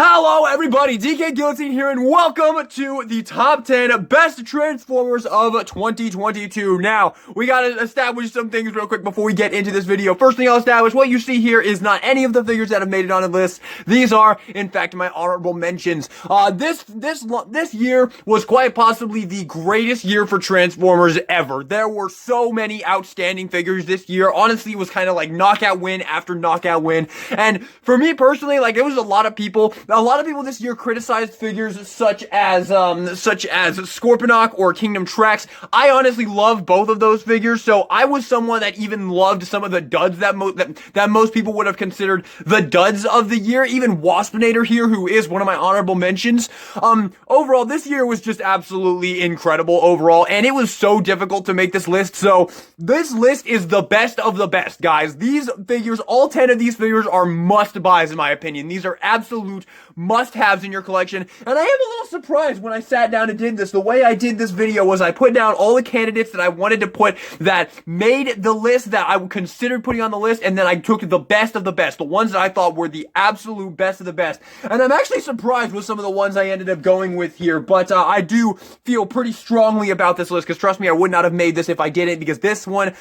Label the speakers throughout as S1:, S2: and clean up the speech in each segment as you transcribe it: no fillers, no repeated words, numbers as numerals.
S1: Hello everybody, DK Guillotine here and welcome to the top 10 best Transformers of 2022. Now, we gotta establish some things real quick before we get into this video. First thing I'll establish, what you see here is not any of the figures that have made it on the list. These are, in fact, my honorable mentions. This year was quite possibly the greatest year for Transformers ever. There were so many outstanding figures this year. Honestly, it was kind of like knockout win after knockout win. And for me personally, like, it was a lot of people this year criticized figures such as Scorponok or Kingdom Trax. I honestly love both of those figures, so I was someone that even loved some of the duds that most people would have considered the duds of the year. Even Waspinator here, who is one of my honorable mentions. Overall, this year was just absolutely incredible overall, and it was so difficult to make this list, so this list is the best of the best, guys. These figures, all 10 of these figures are must-buys in my opinion. These are absolute must-haves in your collection, and I am a little surprised when I sat down and did this. The way I did this video was I put down all the candidates that I wanted to put that made the list that I considered putting on the list, and then I took the best of the best, the ones that I thought were the absolute best of the best. And I'm actually surprised with some of the ones I ended up going with here, but I do feel pretty strongly about this list, because trust me, I would not have made this if I didn't, because this one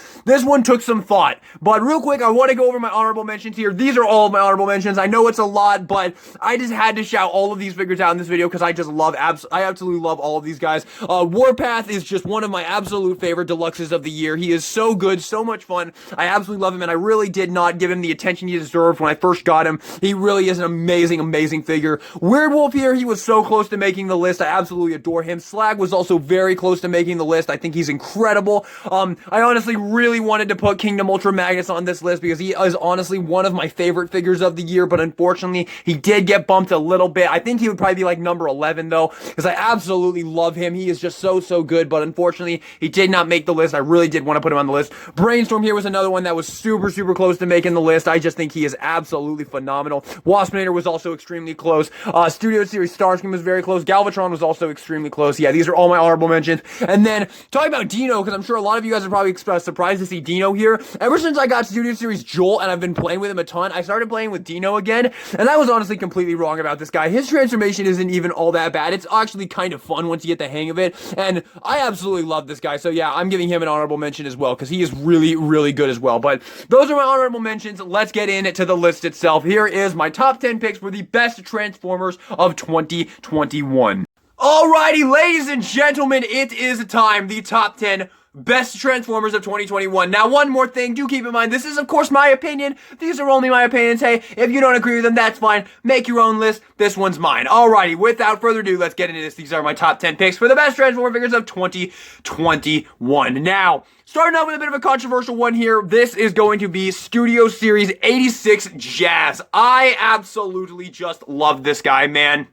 S1: took some thought. But real quick, I want to go over my honorable mentions here. These are all of my honorable mentions. I know it's a lot, but I just had to shout all of these figures out in this video because I just love, I absolutely love all of these guys. Warpath is just one of my absolute favorite deluxes of the year. He is so good, so much fun. I absolutely love him, and I really did not give him the attention he deserved when I first got him. He really is an amazing, amazing figure. Weirdwolf here, he was so close to making the list. I absolutely adore him. Slag was also very close to making the list. I think he's incredible. I honestly really wanted to put Kingdom Ultra Magnus on this list because he is honestly one of my favorite figures of the year, but unfortunately, he did get bumped a little bit. I think he would probably be like number 11 though, because I absolutely love him. He is just so good, but unfortunately, he did not make the list. I really did want to put him on the list. Brainstorm here was another one that was super close to making the list. I just think he is absolutely phenomenal. Waspinator was also extremely close. Studio Series Starscream was very close. Galvatron was also extremely close. Yeah, these are all my honorable mentions. And then, talking about Dino, because I'm sure a lot of you guys are probably surprised to see Dino here. Ever since I got Studio Series Joel, and I've been playing with him a ton, I started playing with Dino again, and I was honestly completely wrong about this guy. His transformation isn't even all that bad. It's actually kind of fun once you get the hang of it, and I absolutely love this guy. So yeah, I'm giving him an honorable mention as well, because he is really good as well. But those are my honorable mentions. Let's get into the list itself. Here is my top 10 picks for the best Transformers of 2021. Alrighty, ladies and gentlemen, it is time. The top 10 best Transformers of 2021. Now, one more thing, do keep in mind, this is, of course, my opinion. These are only my opinions. Hey, if you don't agree with them, that's fine. Make your own list. This one's mine. Alrighty, without further ado, let's get into this. These are my top 10 picks for the best Transformer figures of 2021. Now, starting out with a bit of a controversial one here, this is going to be Studio Series 86 Jazz. I absolutely just love this guy, man.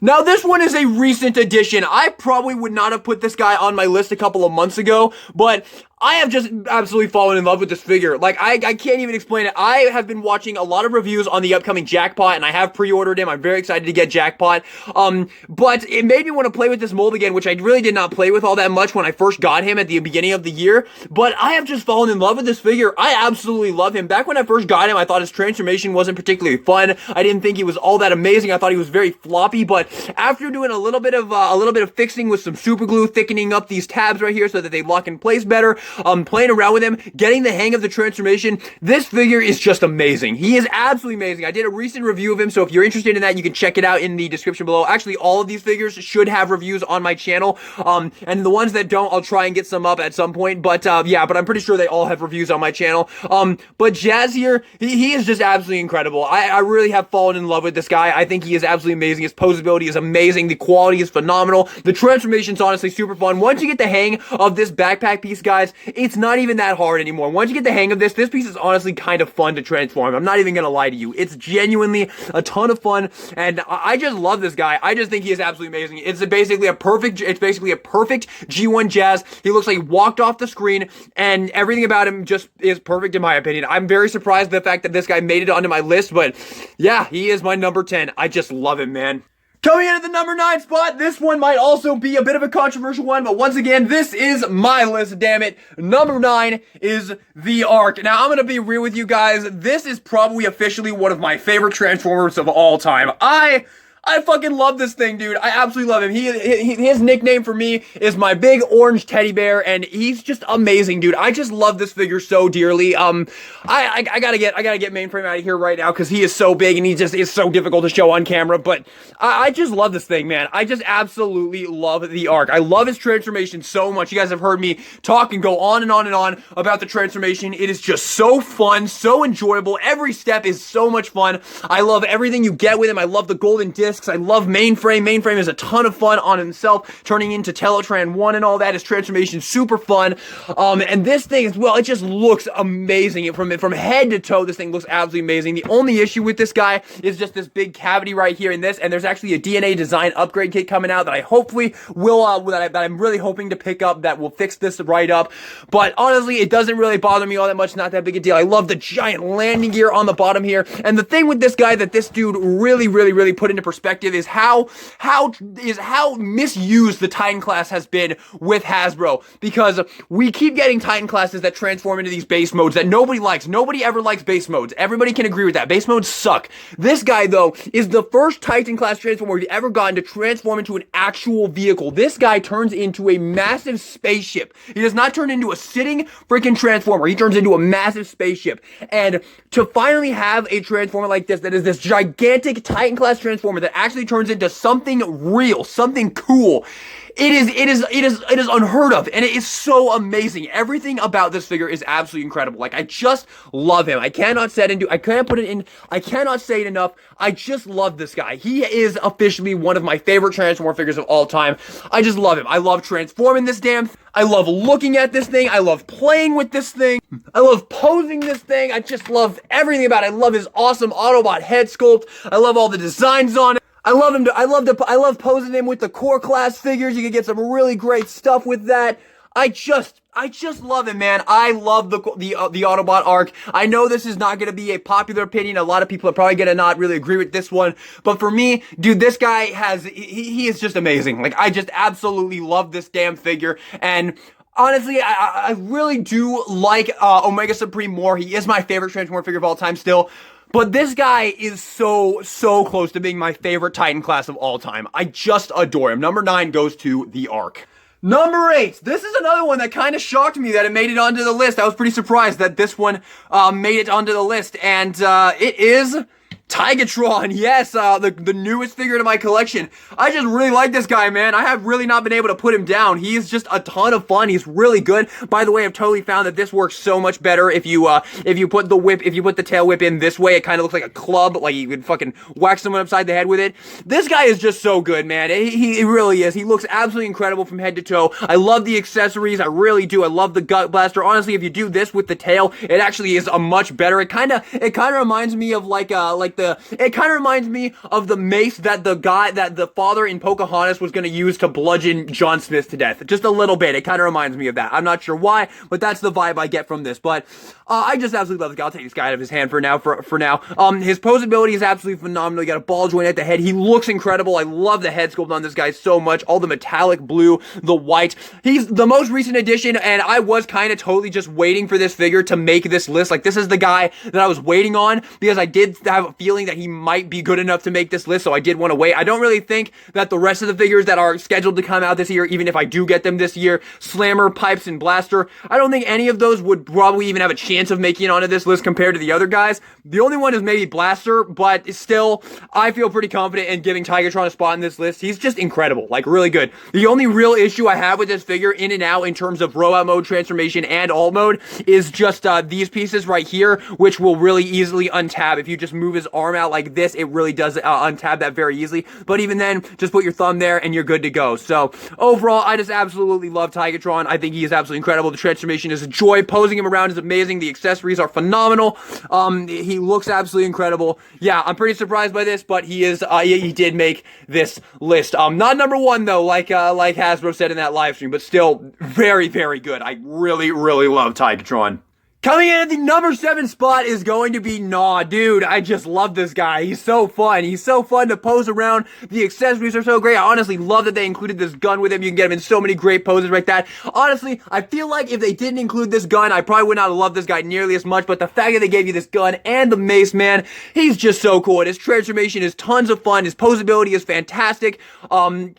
S1: Now, this one is a recent addition. I probably would not have put this guy on my list a couple of months ago, but I have just absolutely fallen in love with this figure. Like, I can't even explain it. I have been watching a lot of reviews on the upcoming Jackpot, and I have pre-ordered him. I'm very excited to get Jackpot. But it made me want to play with this mold again, which I really did not play with all that much when I first got him at the beginning of the year. But I have just fallen in love with this figure. I absolutely love him. Back when I first got him, I thought his transformation wasn't particularly fun. I didn't think he was all that amazing. I thought he was very floppy, but after doing a little bit of fixing with some super glue, thickening up these tabs right here so that they lock in place better, playing around with him, getting the hang of the transformation, this figure is just amazing. He is absolutely amazing. I did a recent review of him, so if you're interested in that, you can check it out in the description below. Actually, all of these figures should have reviews on my channel, and the ones that don't, I'll try and get some up at some point, but yeah, but I'm pretty sure they all have reviews on my channel. But Jazz here, he is just absolutely incredible. I really have fallen in love with this guy. I think he is absolutely amazing. His posability is amazing. The quality is phenomenal. The transformation's honestly super fun. Once you get the hang of this backpack piece, guys, it's not even that hard anymore. Once you get the hang of this piece is honestly kind of fun to transform. I'm not even gonna lie to you. It's genuinely a ton of fun, and I just love this guy. I just think he is absolutely amazing. It's basically a perfect G1 Jazz. He looks like he walked off the screen, and everything about him just is perfect in my opinion. I'm very surprised at the fact that this guy made it onto my list, but yeah, he is my number 10. I just love him, man. Coming in at the number 9 spot, this one might also be a bit of a controversial one, but once again, this is my list, damn it. Number 9 is the Ark. Now, I'm gonna be real with you guys, this is probably officially one of my favorite Transformers of all time. I fucking love this thing, dude. I absolutely love him. His nickname for me is my big orange teddy bear, and he's just amazing, dude. I just love this figure so dearly. I gotta get Mainframe out of here right now because he is so big and he just is so difficult to show on camera. But I just love this thing, man. I just absolutely love the Ark. I love his transformation so much. You guys have heard me talk and go on and on and on about the transformation. It is just so fun, so enjoyable. Every step is so much fun. I love everything you get with him. I love the golden disc. I love Mainframe. Mainframe is a ton of fun on himself, turning into Teletran 1 and all that. His transformation super fun. And this thing as well, it just looks amazing. From head to toe, this thing looks absolutely amazing. The only issue with this guy is just this big cavity right here in this, and there's actually a DNA design upgrade kit coming out that I hopefully will, that I'm really hoping to pick up that will fix this right up. But honestly, it doesn't really bother me all that much. Not that big a deal. I love the giant landing gear on the bottom here. And the thing with this guy that this dude really put into perspective is how misused the Titan class has been with Hasbro, because we keep getting Titan classes that transform into these base modes that nobody likes. Nobody ever likes base modes. Everybody can agree with that. Base modes suck. This guy, though, is the first Titan class transformer we've ever gotten to transform into an actual vehicle. This guy turns into a massive spaceship. He does not turn into a sitting freaking transformer. He turns into a massive spaceship. And to finally have a transformer like this, that is this gigantic Titan class transformer that actually turns into something real, something cool. It is unheard of, and it is so amazing. Everything about this figure is absolutely incredible. Like, I just love him. I cannot say it enough. I just love this guy. He is officially one of my favorite Transformer figures of all time. I just love him. I love transforming this damn thing. I love looking at this thing. I love playing with this thing. I love posing this thing. I just love everything about it. I love his awesome Autobot head sculpt. I love all the designs on it. I love posing him with the core class figures. You can get some really great stuff with that. I just love him, man. I love the Autobot Ark. I know this is not going to be a popular opinion. A lot of people are probably going to not really agree with this one. But for me, dude, this guy he is just amazing. Like, I just absolutely love this damn figure. And honestly, I really do like Omega Supreme more. He is my favorite Transformer figure of all time still. But this guy is so close to being my favorite Titan class of all time. I just adore him. Number 9 goes to the Ark. Number 8. This is another one that kind of shocked me that it made it onto the list. I was pretty surprised that this one made it onto the list. And it is Tigertron, yes, the newest figure to my collection. I just really like this guy, man. I have really not been able to put him down. He is just a ton of fun. He's really good. By the way, I've totally found that this works so much better if you put the tail whip in this way. It kind of looks like a club, like you could fucking whack someone upside the head with it. This guy is just so good, man. He really is. He looks absolutely incredible from head to toe. I love the accessories. I really do. I love the gut blaster. Honestly, if you do this with the tail, it actually is a much better. It kind of reminds me of it kind of reminds me of the mace that the father in Pocahontas was going to use to bludgeon John Smith to death. Just a little bit. It kind of reminds me of that. I'm not sure why, but that's the vibe I get from this. But I just absolutely love this guy. I'll take this guy out of his hand for now. His posability is absolutely phenomenal. You got a ball joint at the head. He looks incredible. I love the head sculpt on this guy so much. All the metallic blue, the white. He's the most recent addition, and I was kind of totally just waiting for this figure to make this list. Like, this is the guy that I was waiting on because I did have a feeling that he might be good enough to make this list, so I did want to wait. I don't really think that the rest of the figures that are scheduled to come out this year, even if I do get them this year, Slammer, Pipes, and Blaster, I don't think any of those would probably even have a chance of making it onto this list compared to the other guys. The only one is maybe Blaster, but still, I feel pretty confident in giving Tigertron a spot in this list. He's just incredible, like really good. The only real issue I have with this figure in and out in terms of robot mode, transformation, and alt mode is just these pieces right here, which will really easily untab. If you just move his arm out like this, it really does untab that very easily. But even then, just put your thumb there and you're good to go. So overall, I just absolutely love Tigertron. I think he is absolutely incredible. The transformation is a joy. Posing him around is amazing. The accessories are phenomenal. He looks absolutely incredible. Yeah, I'm pretty surprised by this, but he did make this list. Not number 1 though, like Hasbro said in that live stream, but still very good. I really love Tigertron. Coming in at the number 7 spot is going to be Gnaw. Dude, I just love this guy. He's so fun. He's so fun to pose around. The accessories are so great. I honestly love that they included this gun with him. You can get him in so many great poses like that. Honestly, I feel like if they didn't include this gun, I probably would not have loved this guy nearly as much. But the fact that they gave you this gun and the mace, man, he's just so cool. And his transformation is tons of fun. His posability is fantastic. I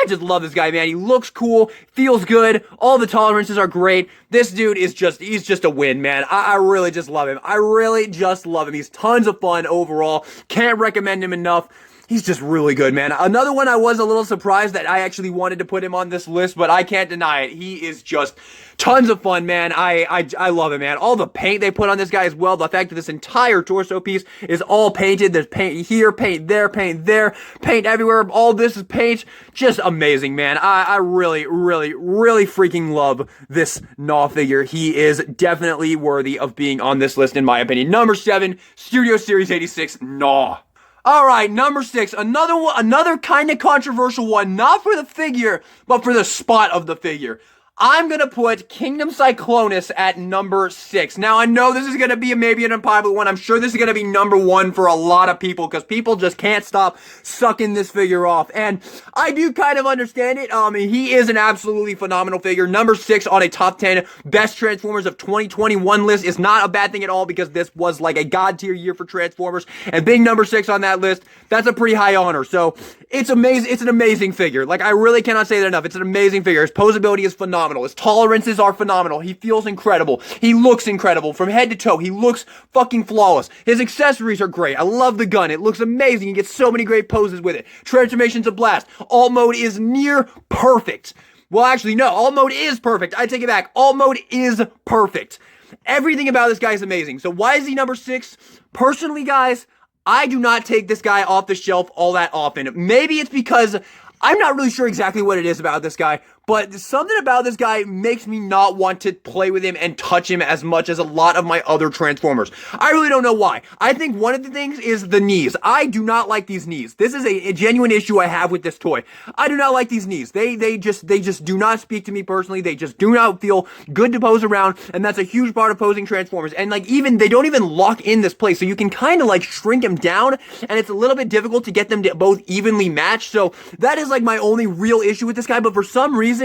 S1: just love this guy, man. He looks cool, feels good. All the tolerances are great. This dude is he's just a win, man. I really just love him. I really just love him. He's tons of fun overall. Can't recommend him enough. He's just really good, man. Another one I was a little surprised that I actually wanted to put him on this list, but I can't deny it. He is just tons of fun, man. I love it, man. All the paint they put on this guy as well. The fact that this entire torso piece is all painted. There's paint here, paint there, paint there, paint everywhere. All this is paint. Just amazing, man. I really, really, really freaking love this Gnaw figure. He is definitely worthy of being on this list, in my opinion. Number 7, Studio Series 86, Gnaw. Alright, number 6, another kind of controversial one, not for the figure, but for the spot of the figure. I'm gonna put Kingdom Cyclonus at number 6. Now, I know this is gonna be maybe an unpopular one. I'm sure this is gonna be number 1 for a lot of people, because people just can't stop sucking this figure off. And I do kind of understand it. He is an absolutely phenomenal figure. Number 6 on a top 10 best Transformers of 2021 list is not a bad thing at all, because this was like a god tier year for Transformers. And being number 6 on that list, that's a pretty high honor. So, it's amazing. It's an amazing figure. Like, I really cannot say that enough. It's an amazing figure. His posability is phenomenal. His tolerances are phenomenal. He feels incredible. He looks incredible. From head to toe, he looks fucking flawless. His accessories are great. I love the gun. It looks amazing. You get so many great poses with it. Transformation's a blast. Alt mode is near perfect. Well, actually, no. Alt mode is perfect. I take it back. Alt mode is perfect. Everything about this guy is amazing. So why is he number 6? Personally, guys, I do not take this guy off the shelf all that often. Maybe it's because I'm not really sure exactly what it is about this guy, but something about this guy makes me not want to play with him and touch him as much as a lot of my other Transformers. I really don't know why. I think one of the things is the knees. I do not like these knees. This is a genuine issue I have with this toy. I do not like these knees. They just do not speak to me personally. They just do not feel good to pose around, and that's a huge part of posing Transformers. And like, they don't even lock in this place, so you can kind of like shrink them down, and it's a little bit difficult to get them to both evenly match. So that is like my only real issue with this guy, but for some reason,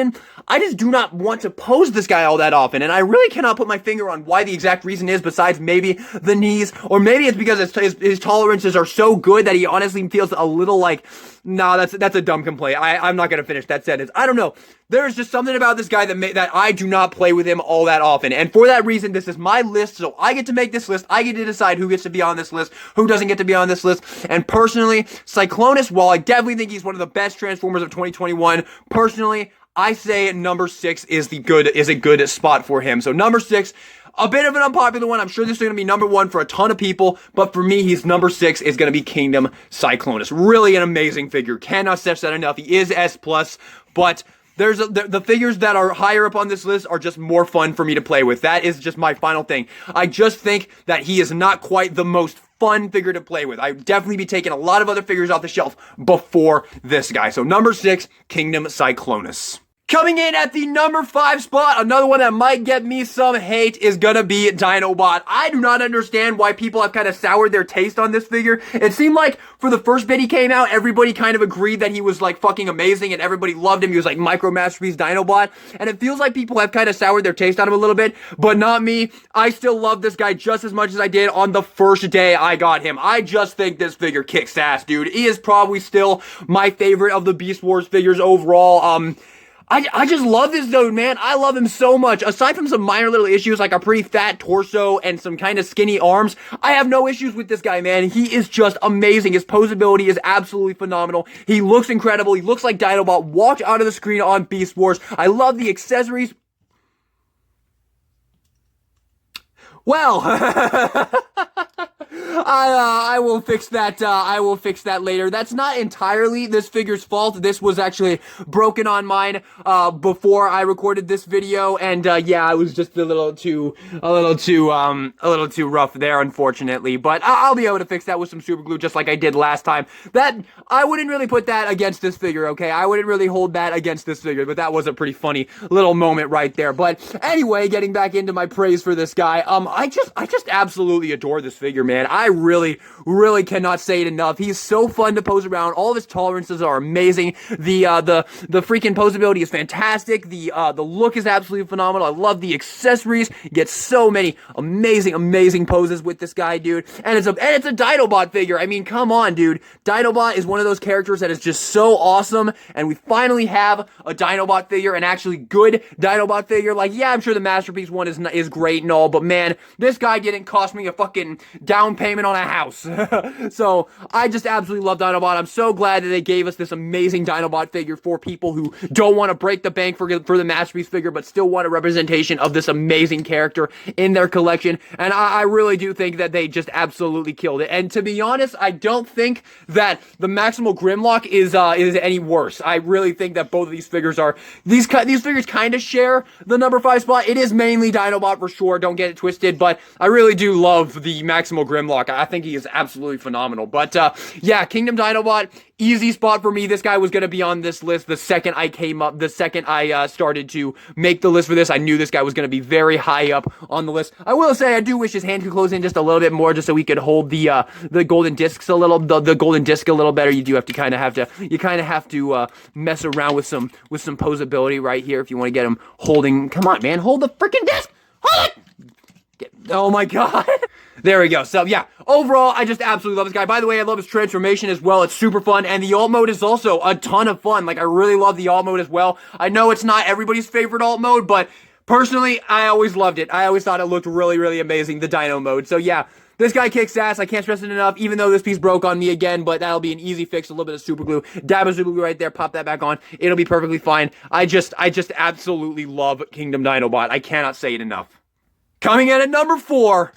S1: I just do not want to pose this guy all that often, and I really cannot put my finger on why the exact reason is, besides maybe the knees, or maybe it's because his tolerances are so good that he honestly feels a little like, nah, that's a dumb complaint. I'm not gonna finish that sentence. I don't know. There's just something about this guy that I do not play with him all that often, and for that reason, this is my list, so I get to make this list. I get to decide who gets to be on this list, who doesn't get to be on this list, and personally, Cyclonus, while I definitely think he's one of the best Transformers of 2021, personally, I say number 6 is a good spot for him. So number 6, a bit of an unpopular one. I'm sure this is going to be number 1 for a ton of people, but for me, he's number 6 is going to be Kingdom Cyclonus. Really an amazing figure. Cannot stress that enough. He is S+, but the figures that are higher up on this list are just more fun for me to play with. That is just my final thing. I just think that he is not quite the most fun figure to play with. I'd definitely be taking a lot of other figures off the shelf before this guy. So number 6, Kingdom Cyclonus. Coming in at the number 5 spot, another one that might get me some hate is gonna be Dinobot. I do not understand why people have kind of soured their taste on this figure. It seemed like for the first bit he came out, everybody kind of agreed that he was like fucking amazing and everybody loved him. He was like Micro Masterpiece Dinobot. And it feels like people have kind of soured their taste on him a little bit, but not me. I still love this guy just as much as I did on the first day I got him. I just think this figure kicks ass, dude. He is probably still my favorite of the Beast Wars figures overall. I just love this dude, man. I love him so much. Aside from some minor little issues like a pretty fat torso and some kind of skinny arms, I have no issues with this guy, man. He is just amazing. His posability is absolutely phenomenal. He looks incredible. He looks like Dinobot walked out of the screen on Beast Wars. I love the accessories. Well, I will fix that. I will fix that later. That's not entirely this figure's fault. This was actually broken on mine before I recorded this video, and yeah, I was just a little too rough there, unfortunately. But I'll be able to fix that with some super glue, just like I did last time. That I wouldn't really put that against this figure, okay? I wouldn't really hold that against this figure, but that was a pretty funny little moment right there. But anyway, getting back into my praise for this guy, I just absolutely adore this figure, man. I really cannot say it enough. He's so fun to pose around. All of his tolerances are amazing. The freaking posability is fantastic. The look is absolutely phenomenal. I love the accessories. You get so many amazing poses with this guy, dude. And it's a Dinobot figure. I mean, come on, dude. Dinobot is one of those characters that is just so awesome, and we finally have a Dinobot figure, an actually good Dinobot figure. Like, yeah, I'm sure the Masterpiece one is great and all, but man, this guy didn't cost me a fucking down payment on a house. So I just absolutely love Dinobot. I'm so glad that they gave us this amazing Dinobot figure for people who don't want to break the bank for the Masterpiece figure, but still want a representation of this amazing character in their collection. And I really do think that they just absolutely killed it. And to be honest, I don't think that the Maximal Grimlock is any worse. I really think that both of these figures are these figures kind of share the number 5 spot. It is mainly Dinobot for sure. Don't get it twisted, but I really do love the Maximal Grimlock. I think he is absolutely phenomenal. But yeah, Kingdom Dinobot, easy spot for me. This guy was going to be on this list the second I started to make the list for this. I knew this guy was going to be very high up on the list. I will say I do wish his hand could close in just a little bit more, just so we could hold the golden discs a little, the golden disc a little better. You do have to kind of have to mess around with some posability right here if you want to get him holding. Come on, man, hold the freaking disc. Hold it. Oh my god. There we go. So yeah, overall, I just absolutely love this guy. By the way, I love his transformation as well. It's super fun, and the alt mode is also a ton of fun. Like, I really love the alt mode as well. I know it's not everybody's favorite alt mode, but personally, I always loved it. I always thought it looked really amazing, the Dino mode. So yeah, this guy kicks ass. I can't stress it enough, even though this piece broke on me again, but that'll be an easy fix. A little bit of super glue. Dab of super glue right there. Pop that back on. It'll be perfectly fine. I just absolutely love Kingdom Dinobot. I cannot say it enough. Coming in at number 4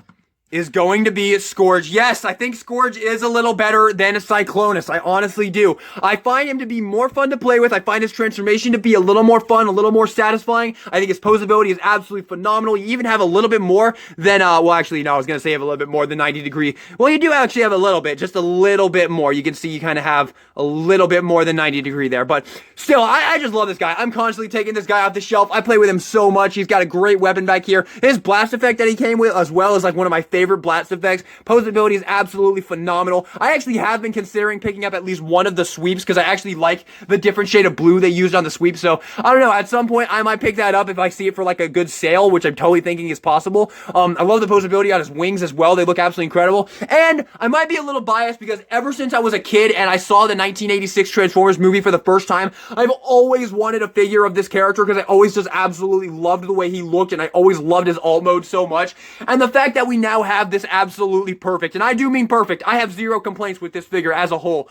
S1: is going to be Scourge. Yes, I think Scourge is a little better than a Cyclonus. I honestly do. I find him to be more fun to play with. I find his transformation to be a little more fun, a little more satisfying. I think his posability is absolutely phenomenal. You even have a little bit more than, well, actually, no, I was going to say you have a little bit more than 90 degree. Well, you do actually have a little bit, just a little bit more. You can see you kind of have a little bit more than 90 degree there, but still, I just love this guy. I'm constantly taking this guy off the shelf. I play with him so much. He's got a great weapon back here. His blast effect that he came with, as well, is like one of my favorite blast effects. Posability is absolutely phenomenal. I actually have been considering picking up at least one of the sweeps because I actually like the different shade of blue they used on the sweep. So I don't know, at some point I might pick that up if I see it for like a good sale, which I'm totally thinking is possible. I love the posability on his wings as well. They look absolutely incredible. And I might be a little biased because ever since I was a kid and I saw the 1986 Transformers movie for the first time, I've always wanted a figure of this character because I always just absolutely loved the way he looked, and I always loved his alt mode so much. And the fact that we now have this absolutely perfect, and I do mean perfect, I have zero complaints with this figure as a whole.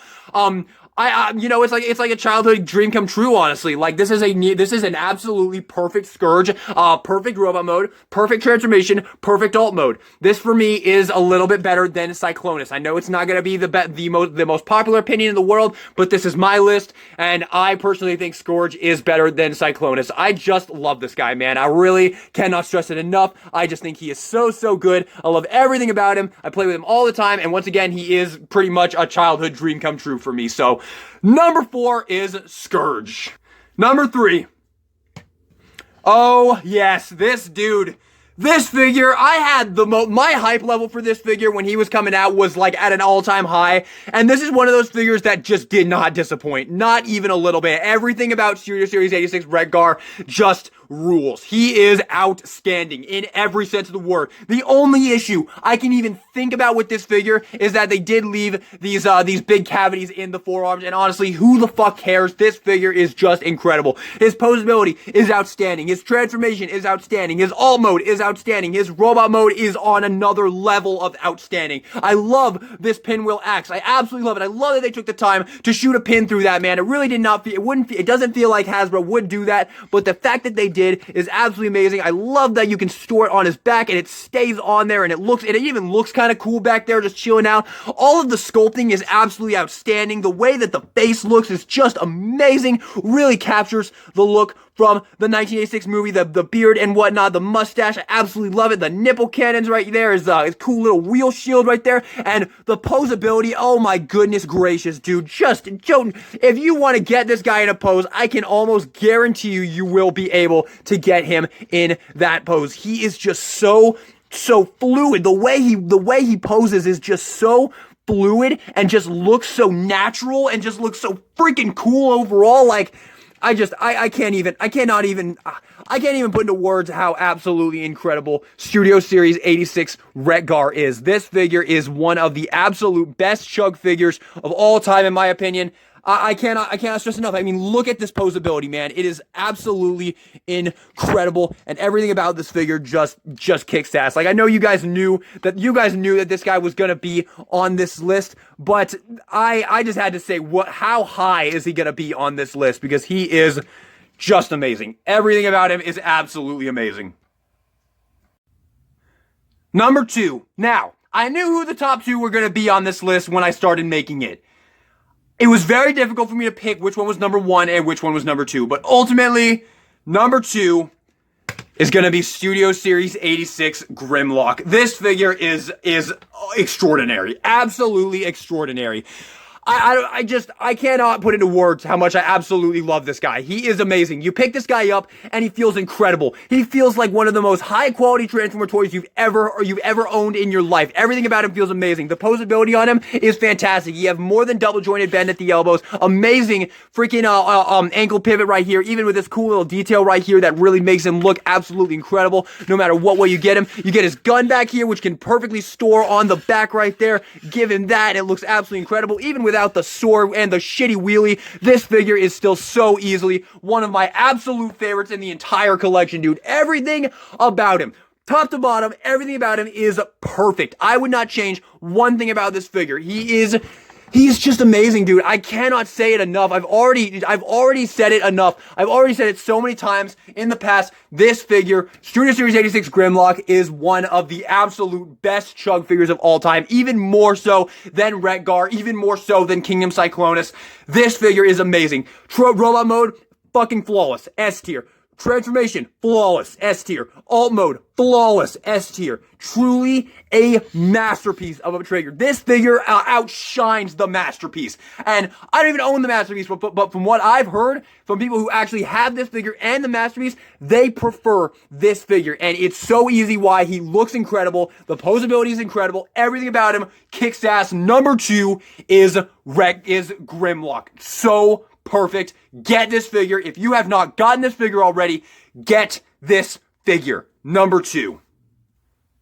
S1: You know, it's like a childhood dream come true, honestly. Like, this is an absolutely perfect Scourge, perfect robot mode, perfect transformation, perfect alt mode. This for me is a little bit better than Cyclonus. I know it's not gonna be the most popular opinion in the world, but this is my list, and I personally think Scourge is better than Cyclonus. I just love this guy, man. I really cannot stress it enough. I just think he is so good. I love everything about him. I play with him all the time, and once again, he is pretty much a childhood dream come true for me. So number 4 is Scourge. Number 3. Oh, yes, this dude. This figure, I had my hype level for this figure when he was coming out was like at an all-time high, and this is one of those figures that just did not disappoint, not even a little bit. Everything about Studio Series 86 Redgar just rules. He is outstanding in every sense of the word. The only issue I can even think about with this figure is that they did leave these big cavities in the forearms, and honestly, who the fuck cares? This figure is just incredible. His posability is outstanding. His transformation is outstanding. His alt mode is outstanding. His robot mode is on another level of outstanding. I love this pinwheel axe. I absolutely love it. I love that they took the time to shoot a pin through that, man. It really did not feel, it doesn't feel like Hasbro would do that, but the fact that they did is absolutely amazing. I love that you can store it on his back and it stays on there, and it even looks kind of cool back there just chilling out. All of the sculpting is absolutely outstanding. The way that the face looks is just amazing. Really captures the look from the 1986 movie, the beard and whatnot, the mustache. I absolutely love it. The nipple cannons right there is cool little wheel shield right there, and the posability. Oh my goodness gracious, dude! Just if you want to get this guy in a pose, I can almost guarantee you will be able to get him in that pose. He is just so fluid. The way he poses is just so fluid and just looks so natural and just looks so freaking cool overall. Like, I can't even put into words how absolutely incredible Studio Series 86 Retgar is. This figure is one of the absolute best Chug figures of all time, in my opinion. I cannot stress enough. I mean, look at this posability, man. It is absolutely incredible, and everything about this figure just kicks ass. Like, I know you guys knew that this guy was gonna be on this list, but I just had to say, how high is he gonna be on this list? Because he is just amazing. Everything about him is absolutely amazing. Number 2. Now, I knew who the top 2 were gonna be on this list when I started making it. It was very difficult for me to pick which one was number 1 and which one was number 2, but ultimately, number 2 is going to be Studio Series 86 Grimlock. This figure is extraordinary. Absolutely extraordinary. I cannot put into words how much I absolutely love this guy. He is amazing. You pick this guy up and he feels incredible. He feels like one of the most high quality Transformer toys you've ever owned in your life. Everything about him feels amazing. The posability on him is fantastic. You have more than double jointed bend at the elbows. Amazing freaking ankle pivot right here, even with this cool little detail right here that really makes him look absolutely incredible no matter what way you get him. You get his gun back here, which can perfectly store on the back right there. Give him that. It looks absolutely incredible. Even without the sword and the shitty wheelie, this figure is still so easily one of my absolute favorites in the entire collection, dude. Everything about him, top to bottom, everything about him is perfect. I would not change one thing about this figure. He's just amazing, dude. I cannot say it enough. I've already said it enough. I've already said it so many times in the past. This figure, Studio Series 86 Grimlock, is one of the absolute best Chug figures of all time. Even more so than Retgar, even more so than Kingdom Cyclonus. This figure is amazing. Robot mode, fucking flawless. S tier. Transformation, flawless, S tier. Alt mode, flawless, S tier. Truly a masterpiece of a trigger. This figure outshines the masterpiece. And I don't even own the masterpiece, but from what I've heard from people who actually have this figure and the masterpiece, they prefer this figure. And it's so easy why. He looks incredible. The posability is incredible. Everything about him kicks ass. Number 2 is Grimlock. So perfect. Get this figure. If you have not gotten this figure already, get this figure. Number 2.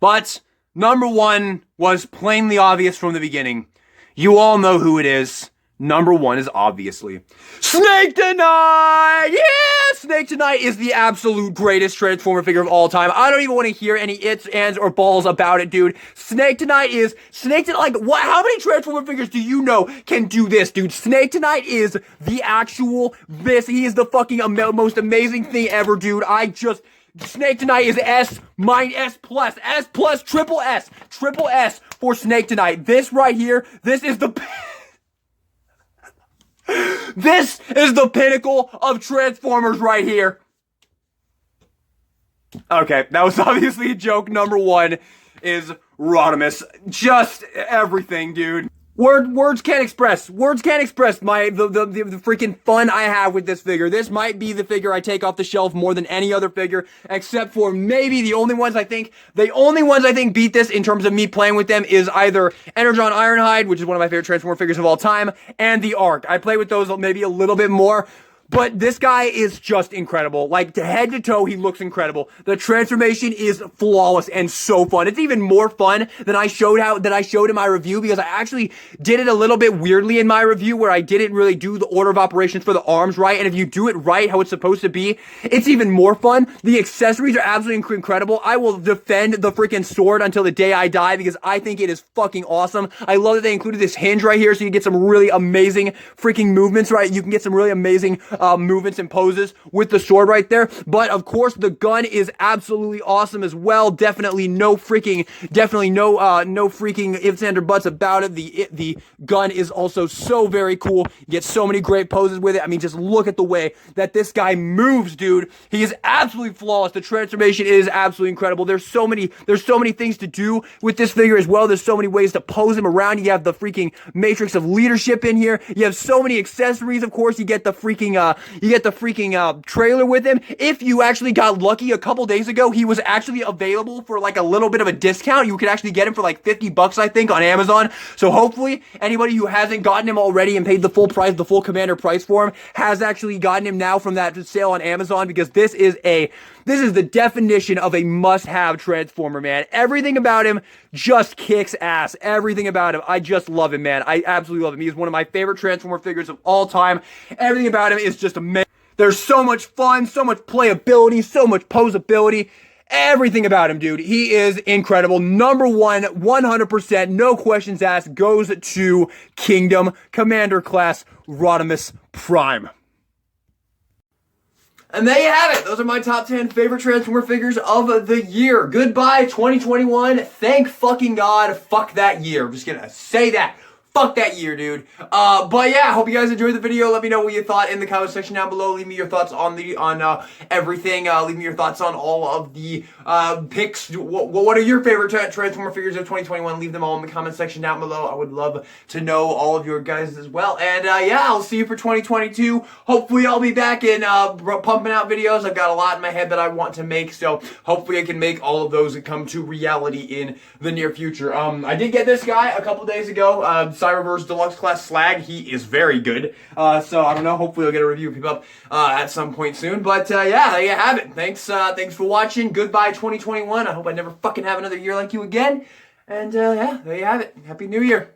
S1: But number 1 was plainly obvious from the beginning. You all know who it is. Number 1 is obviously Snake Tonight! Yeah! Snake Tonight is the absolute greatest Transformer figure of all time. I don't even want to hear any ifs, ands, or balls about it, dude. Snake Tonight, like, what? How many Transformer figures do you know can do this, dude? Snake Tonight is the actual he is the fucking most amazing thing ever, dude. Snake Tonight is S plus, triple S for Snake Tonight. This right here, this is the pinnacle of Transformers right here. Okay, that was obviously a joke. Number 1 is Rodimus. Just everything, dude. Words can't express the freaking fun I have with this figure. This might be the figure I take off the shelf more than any other figure, except for maybe the only ones I think beat this in terms of me playing with them is either Energon Ironhide, which is one of my favorite Transformer figures of all time, and the Arc. I play with those maybe a little bit more. But this guy is just incredible. Like, head to toe, he looks incredible. The transformation is flawless and so fun. It's even more fun than I showed in my review, because I actually did it a little bit weirdly in my review, where I didn't really do the order of operations for the arms right. And if you do it right, how it's supposed to be, it's even more fun. The accessories are absolutely incredible. I will defend the freaking sword until the day I die, because I think it is fucking awesome. I love that they included this hinge right here, so you get some really amazing freaking movements, right? You can get some really amazing movements and poses with the sword right there. But of course, the gun is absolutely awesome as well. Definitely no freaking ifs, ands, or buts about it. The gun is also so very cool. You get so many great poses with it. I mean, just look at the way that this guy moves, dude. He is absolutely flawless. The transformation is absolutely incredible. There's so many things to do with this figure as well. There's so many ways to pose him around. You have the freaking matrix of leadership in here. You have so many accessories. Of course, you get the freaking trailer with him. If you actually got lucky, a couple days ago, he was actually available for like a little bit of a discount. You could actually get him for like $50, I think, on Amazon. So hopefully, anybody who hasn't gotten him already and paid the full price, the full commander price for him, has actually gotten him now from that sale on Amazon, because this is the definition of a must-have Transformer, man. Everything about him just kicks ass. Everything about him. I just love him, man. I absolutely love him. He is one of my favorite Transformer figures of all time. Everything about him is just amazing. There's so much fun, so much playability, so much posability. Everything about him, dude. He is incredible. Number one, 100%, no questions asked, goes to Kingdom Commander Class Rodimus Prime. And there you have it. Those are my top 10 favorite Transformer figures of the year. Goodbye, 2021. Thank fucking God. Fuck that year. I'm just gonna say that. Fuck that year, dude. But yeah, I hope you guys enjoyed the video. Let me know what you thought in the comment section down below. Leave me your thoughts on everything. Leave me your thoughts on all of the picks. What are your favorite Transformer figures of 2021? Leave them all in the comment section down below. I would love to know all of your guys as well. And yeah, I'll see you for 2022. Hopefully I'll be back in pumping out videos. I've got a lot in my head that I want to make, so hopefully I can make all of those come to reality in the near future. I did get this guy a couple days ago. Cyberverse Deluxe Class Slag. He is very good. So I don't know. Hopefully I'll get a review of him up at some point soon. But yeah, there you have it. Thanks for watching. Goodbye 2021. I hope I never fucking have another year like you again. And yeah, there you have it. Happy New Year.